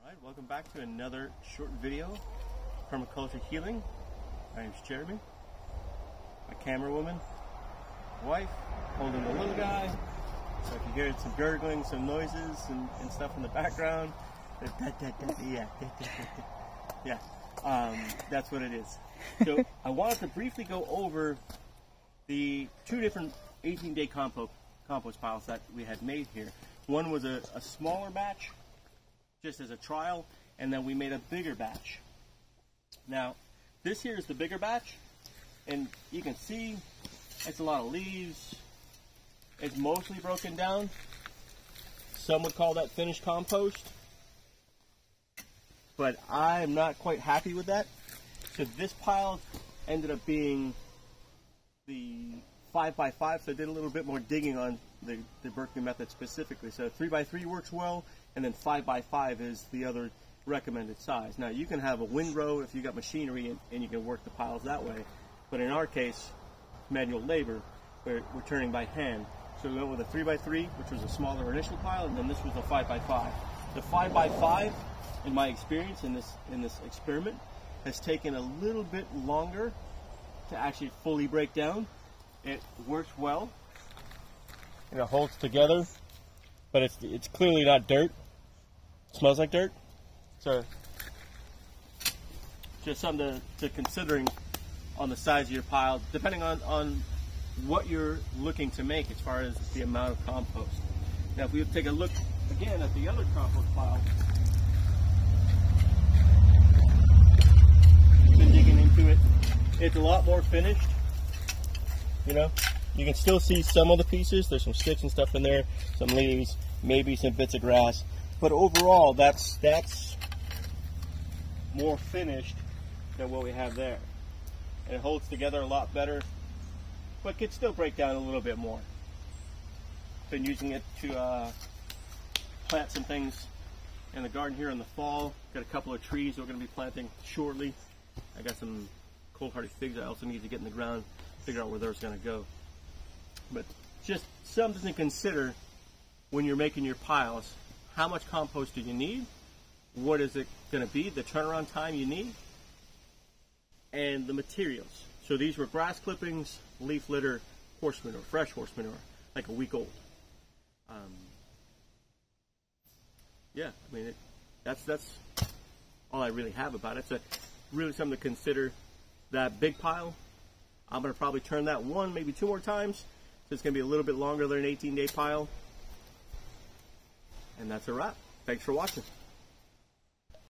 Alright, welcome back to another short video, Permaculture Healing. My name's Jeremy, my camera woman, wife, holding the little guy. So if you hear some gurgling, some noises and stuff in the background, that's what it is. So I wanted to briefly go over the two different 18-day compost piles that we had made here. One was a smaller batch, just as a trial, and then we made a bigger batch. Now, this here is the bigger batch, and you can see it's a lot of leaves. It's mostly broken down. Some would call that finished compost, but I'm not quite happy with that. So this pile ended up being the 5x5, so I did a little bit more digging on the Berkeley Method specifically. So 3x3 works well, and then 5x5 is the other recommended size. Now you can have a windrow if you got machinery and you can work the piles that way, but in our case, manual labor, we're turning by hand. So we went with a 3x3, which was a smaller initial pile, and then this was a 5x5. The 5x5, in my experience in this experiment, has taken a little bit longer to actually fully break down. It works well, and it holds together, but it's clearly not dirt. It smells like dirt. So just something to considering on the size of your pile, depending on what you're looking to make as far as the amount of compost. Now if we take a look again at the other compost pile, been digging into it, it's a lot more finished. You know, you can still see some of the pieces. There's some sticks and stuff in there, some leaves, maybe some bits of grass, but overall that's more finished than what we have there, and it holds together a lot better, but could still break down a little bit more. Been using it to plant some things in the garden here in the fall. Got a couple of trees we're going to be planting shortly. I got some cold hardy figs I also need to get in the ground, figure out where those are going to go. But just something to consider when you're making your piles. How much compost do you need? What is it going to be? The turnaround time you need? And the materials. So these were grass clippings, leaf litter, horse manure, fresh horse manure, like a week old. Yeah, I mean, that's all I really have about it. So really something to consider. That big pile, I'm going to probably turn that one, maybe two more times. So it's going to be a little bit longer than an 18-day pile. And that's a wrap. Thanks for watching.